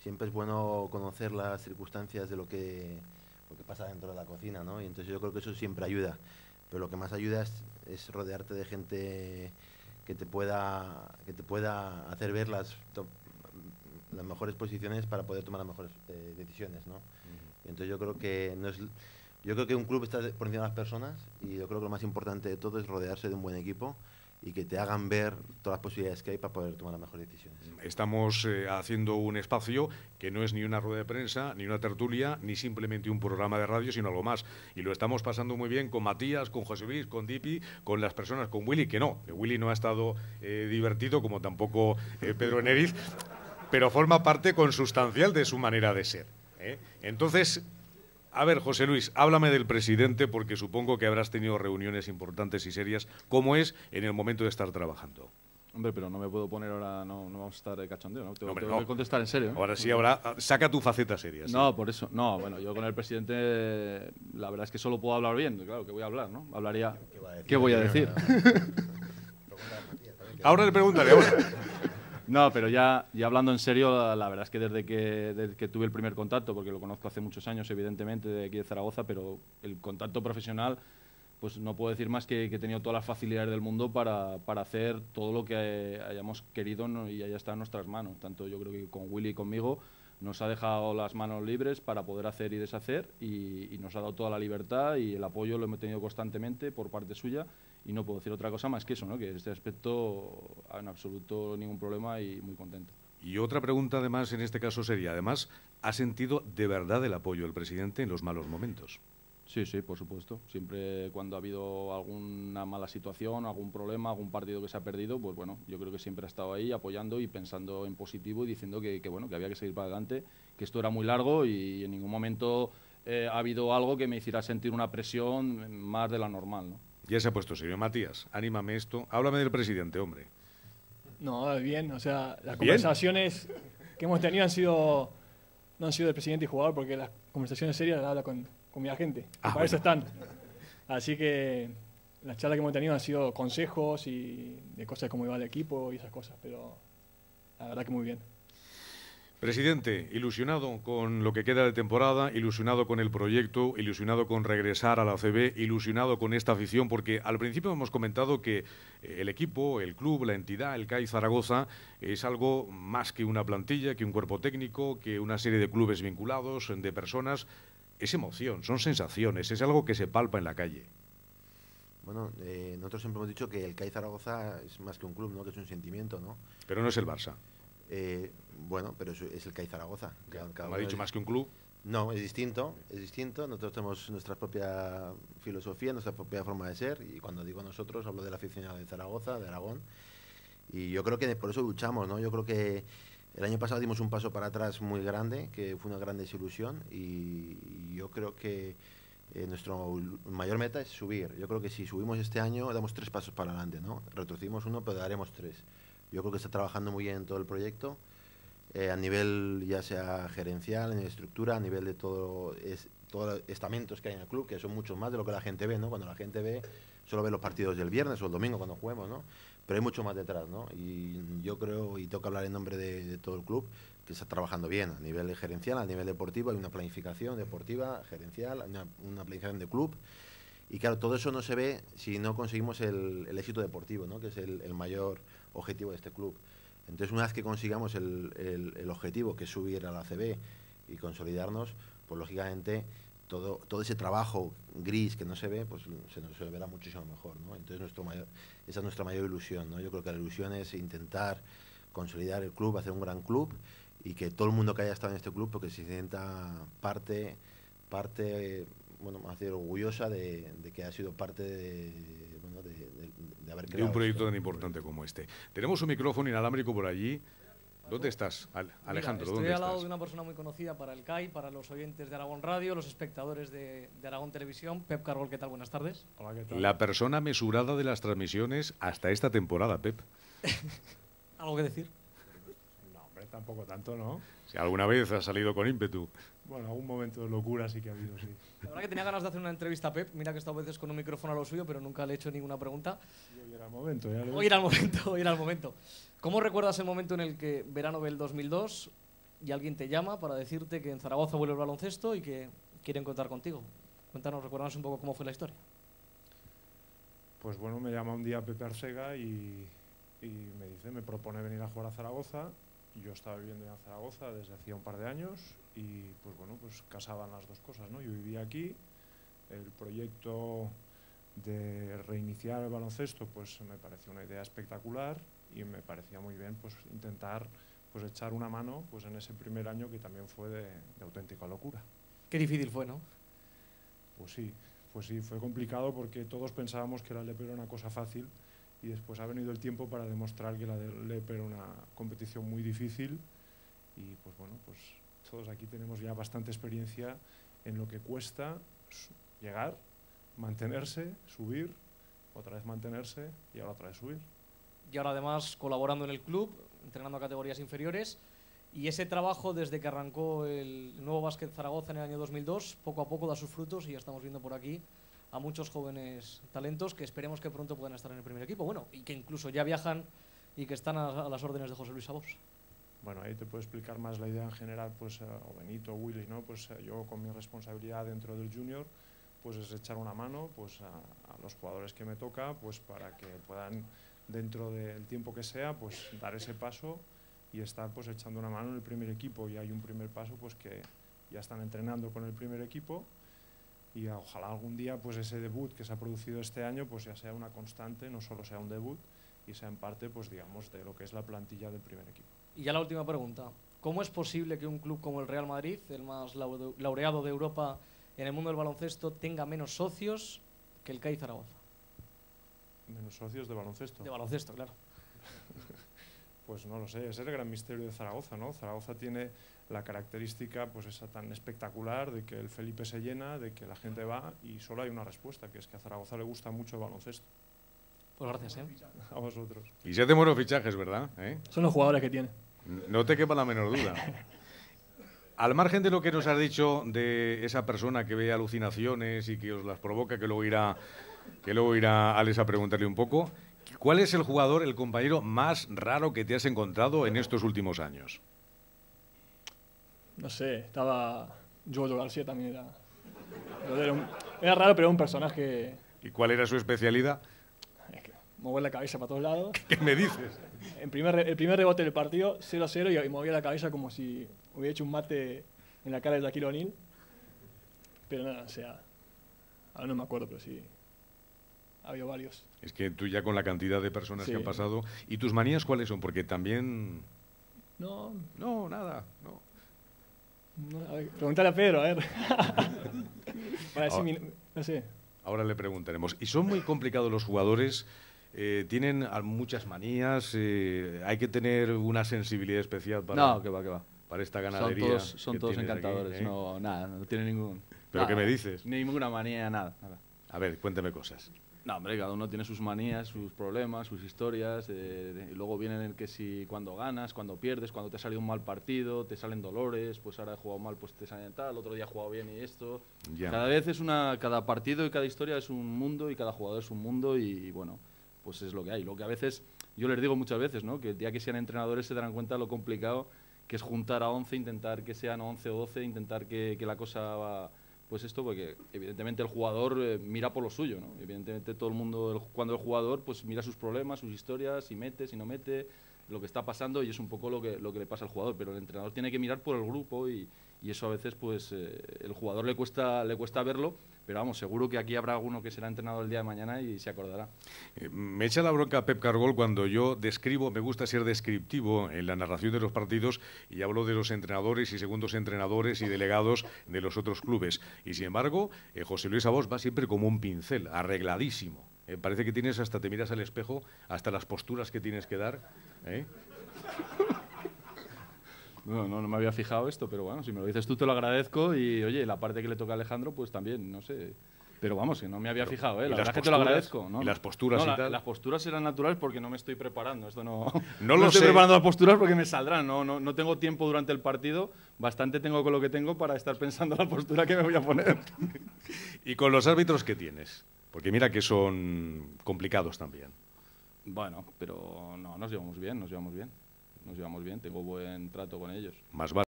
siempre es bueno conocer las circunstancias de lo que pasa dentro de la cocina, ¿no? Y entonces yo creo que eso siempre ayuda. Pero lo que más ayuda es rodearte de gente que te pueda hacer ver las mejores posiciones para poder tomar las mejores decisiones, ¿no? Y entonces yo creo que yo creo que un club está por encima de las personas, y yo creo que lo más importante de todo es rodearse de un buen equipo y que te hagan ver todas las posibilidades que hay para poder tomar las mejores decisiones. Estamos haciendo un espacio que no es ni una rueda de prensa, ni una tertulia, ni simplemente un programa de radio, sino algo más. Y lo estamos pasando muy bien con Matías, con José Luis, con Dipi, con las personas, con Willy, que Willy no ha estado divertido, como tampoco Pedro Eneriz, pero forma parte consustancial de su manera de ser. Entonces, a ver, José Luis, háblame del presidente, porque supongo que habrás tenido reuniones importantes y serias. ¿Cómo es en el momento de estar trabajando? Hombre, pero no me puedo poner ahora, no vamos a estar de cachondeo, ¿no? Tengo que contestar en serio, ¿no? Ahora sí, ahora saca tu faceta seria. ¿Sí? No, por eso, no, bueno, yo con el presidente la verdad es que solo puedo hablar bien, claro, que voy a hablar, ¿no? Hablaría, ¿qué voy a decir? Ahora le preguntaré, ahora. No, pero ya hablando en serio, la verdad es que desde que tuve el primer contacto, porque lo conozco hace muchos años, evidentemente, de aquí de Zaragoza, pero el contacto profesional, pues no puedo decir más que he tenido todas las facilidades del mundo para hacer todo lo que hayamos querido, ¿no? Y haya estado en nuestras manos. Tanto yo creo que con Willy y conmigo nos ha dejado las manos libres para poder hacer y deshacer, y nos ha dado toda la libertad, y el apoyo lo hemos tenido constantemente por parte suya. Y no puedo decir otra cosa más que eso, ¿no? Que en este aspecto en absoluto ningún problema y muy contento. Y otra pregunta además en este caso sería, además, ¿ha sentido de verdad el apoyo del presidente en los malos momentos? Sí, sí, por supuesto. Siempre cuando ha habido alguna mala situación, algún problema, algún partido que se ha perdido, pues bueno, yo creo que siempre ha estado ahí apoyando y pensando en positivo y diciendo que bueno, que había que seguir para adelante, que esto era muy largo y en ningún momento ha habido algo que me hiciera sentir una presión más de la normal, ¿no? Ya se ha puesto serio. Matías, anímame esto. Háblame del presidente, hombre. No, bien, o sea, las conversaciones que hemos tenido no han sido del presidente y jugador, porque las conversaciones serias las habla con mi agente, para eso están. Así que las charlas que hemos tenido han sido consejos y de cosas como iba el equipo y esas cosas, pero la verdad que muy bien. Presidente, ilusionado con lo que queda de temporada, ilusionado con el proyecto, ilusionado con regresar a la ACB, ilusionado con esta afición, porque al principio hemos comentado que el equipo, el club, la entidad, el CAI Zaragoza, es algo más que una plantilla, que un cuerpo técnico, que una serie de clubes vinculados, de personas. Es emoción, son sensaciones, es algo que se palpa en la calle. Bueno, nosotros siempre hemos dicho que el CAI Zaragoza es más que un club, ¿no? Que es un sentimiento, ¿no? Pero no es el Barça. Bueno, pero es el CAI Zaragoza. ¿Me ha dicho más que un club? No, es distinto. Nosotros tenemos nuestra propia filosofía, nuestra propia forma de ser, y cuando digo nosotros hablo de la afición de Zaragoza, de Aragón, y yo creo que por eso luchamos, ¿no? Yo creo que el año pasado dimos un paso para atrás muy grande, que fue una gran desilusión, y yo creo que nuestro mayor meta es subir. Yo creo que si subimos este año damos 3 pasos para adelante, ¿no? Retrocedimos 1, pero daremos 3. Yo creo que está trabajando muy bien en todo el proyecto, a nivel ya sea gerencial, en estructura, a nivel de todos los estamentos que hay en el club, que son muchos más de lo que la gente ve, ¿no? Cuando la gente ve, solo ve los partidos del viernes o el domingo cuando juguemos, ¿no? Pero hay mucho más detrás, ¿no? Y yo creo, y tengo que hablar en nombre de todo el club, que está trabajando bien a nivel gerencial, a nivel deportivo. Hay una planificación deportiva, gerencial, una planificación de club. Y claro, todo eso no se ve si no conseguimos el éxito deportivo, ¿no? Que es el mayor objetivo de este club. Entonces, una vez que consigamos el objetivo, que es subir a la ACB y consolidarnos, pues lógicamente todo ese trabajo gris que no se ve, pues se nos verá muchísimo mejor, ¿no? Entonces esa es nuestra mayor ilusión, ¿no? Yo creo que la ilusión es intentar consolidar el club, hacer un gran club, y que todo el mundo que haya estado en este club, porque se sienta parte bueno, más orgullosa de que ha sido parte de haber creado. De un proyecto tan importante como este. Tenemos un micrófono inalámbrico por allí. ¿Dónde estás, Alejandro? Mira, ¿dónde estoy al lado estás? de una persona muy conocida para el CAI, para los oyentes de Aragón Radio, los espectadores de Aragón Televisión. Pep Cargol, ¿qué tal? Buenas tardes. Hola, ¿qué tal? La persona mesurada de las transmisiones hasta esta temporada, Pep. ¿Algo que decir? No, hombre, tampoco tanto, ¿no? Si alguna vez has salido con ímpetu. Bueno, algún momento de locura sí que ha habido, sí. La verdad que tenía ganas de hacer una entrevista a Pep. Mira que he estado a veces con un micrófono a lo suyo, pero nunca le he hecho ninguna pregunta. Y hoy era el momento, ya lo Hoy era el momento, hoy era el momento. ¿Cómo recuerdas el momento en el que, verano del 2002, y alguien te llama para decirte que en Zaragoza vuelve el baloncesto y que quieren contar contigo. Cuéntanos, recuérdanos un poco cómo fue la historia. Pues bueno, me llama un día Pepe Arsega y me propone venir a jugar a Zaragoza. Yo estaba viviendo ya en Zaragoza desde hacía un par de años y pues bueno, pues casaban las dos cosas, ¿no? Yo vivía aquí, el proyecto de reiniciar el baloncesto pues me pareció una idea espectacular y me parecía muy bien pues intentar pues echar una mano pues en ese primer año que también fue de auténtica locura. Qué difícil fue, ¿no? Pues sí, fue complicado porque todos pensábamos que la LEP era una cosa fácil y después ha venido el tiempo para demostrar que la LEP era una competición muy difícil y pues bueno, pues todos aquí tenemos ya bastante experiencia en lo que cuesta llegar, mantenerse, subir, otra vez mantenerse y ahora otra vez subir. Y ahora además colaborando en el club, entrenando a categorías inferiores. Y ese trabajo, desde que arrancó el nuevo Básquet Zaragoza en el año 2002, poco a poco da sus frutos y ya estamos viendo por aquí a muchos jóvenes talentos que esperemos que pronto puedan estar en el primer equipo. Bueno, y que incluso ya viajan y que están a las órdenes de José Luis Abos. Bueno, ahí te puedo explicar más la idea en general, pues, o Benito, o Willy, ¿no? Pues yo con mi responsabilidad dentro del junior, pues es echar una mano pues, a los jugadores que me toca, pues para que puedan, dentro del tiempo que sea, pues dar ese paso y estar pues echando una mano en el primer equipo. Y hay un primer paso pues que ya están entrenando con el primer equipo y ojalá algún día pues ese debut que se ha producido este año pues ya sea una constante, no solo sea un debut y sea en parte pues digamos de lo que es la plantilla del primer equipo. Y ya la última pregunta, ¿cómo es posible que un club como el Real Madrid, el más laureado de Europa en el mundo del baloncesto, tenga menos socios que el CAI Zaragoza? ¿Menos socios de baloncesto? De baloncesto, claro. Pues no lo sé, ese es el gran misterio de Zaragoza, ¿no? Zaragoza tiene la característica pues esa tan espectacular de que el Felipe se llena, de que la gente va y solo hay una respuesta, que es que a Zaragoza le gusta mucho el baloncesto. Pues gracias, ¿eh? A vosotros. Y se hacen buenos fichajes, ¿verdad? Son los jugadores que tiene. No te quepa la menor duda. Al margen de lo que nos has dicho de esa persona que ve alucinaciones y que os las provoca, que luego irá Alex a preguntarle un poco, ¿cuál es el jugador, el compañero más raro que te has encontrado en estos últimos años? No sé, estaba Jojo García también era raro, pero era un personaje. ¿Y cuál era su especialidad? Es que mover la cabeza para todos lados. ¿Qué me dices? El primer rebote del partido, 0-0, y movía la cabeza como si hubiera hecho un mate en la cara de Shaquille O'Neal. Pero nada, o sea, ahora no me acuerdo, pero sí, ha habido varios. Es que tú ya con la cantidad de personas Sí. que han pasado... ¿Y tus manías cuáles son? Porque también... No, No, nada, no. a ver, preguntale a Pedro, a ver. Para decir no sé. Ahora le preguntaremos. ¿Y son muy complicados los jugadores? ¿Tienen muchas manías? ¿Hay que tener una sensibilidad especial No, que va. para esta ganadería? Son que todos tienes encantadores. aquí, No, nada, no tiene ningún... ¿Pero nada, qué me dices? Ninguna manía, nada. A ver, cuéntame cosas. No, hombre, cada uno tiene sus manías, sus problemas, sus historias. Y luego vienen el que si cuando ganas, cuando pierdes, cuando te ha salido un mal partido, te salen dolores, pues ahora he jugado mal, pues te salen tal, otro día he jugado bien y esto. Ya. Cada partido y cada historia es un mundo y cada jugador es un mundo y bueno, pues es lo que hay. Lo que a veces, yo les digo muchas veces, ¿no? Que el día que sean entrenadores se darán cuenta de lo complicado que es juntar a 11, intentar que sean 11 o 12, intentar que la cosa va... Pues esto, porque evidentemente el jugador mira por lo suyo, ¿no? Evidentemente todo el mundo, cuando el jugador pues mira sus problemas, sus historias, si mete, si no mete, lo que está pasando y es un poco lo que le pasa al jugador, pero el entrenador tiene que mirar por el grupo y eso a veces pues el jugador le cuesta verlo, pero vamos, seguro que aquí habrá alguno que será entrenador el día de mañana y se acordará. Me echa la bronca Pep Cargol cuando yo describo, me gusta ser descriptivo en la narración de los partidos y hablo de los entrenadores y segundos entrenadores y delegados de los otros clubes. Y sin embargo, José Luis Abos va siempre como un pincel, arregladísimo. Parece que tienes hasta, te miras al espejo, hasta las posturas que tienes que dar. No me había fijado esto, pero bueno, si me lo dices tú te lo agradezco y oye, la parte que le toca a Alejandro pues también, no sé, pero vamos, que no me había fijado, la verdad es que te lo agradezco, ¿no? Y las posturas y tal. Las posturas serán naturales porque no me estoy preparando, esto no No lo estoy sé. preparando las posturas porque me saldrán, no tengo tiempo durante el partido, bastante tengo con lo que tengo para estar pensando la postura que me voy a poner. ¿Y con los árbitros qué tienes? Porque mira que son complicados también. Bueno, pero no, nos llevamos bien, tengo buen trato con ellos. Más vale.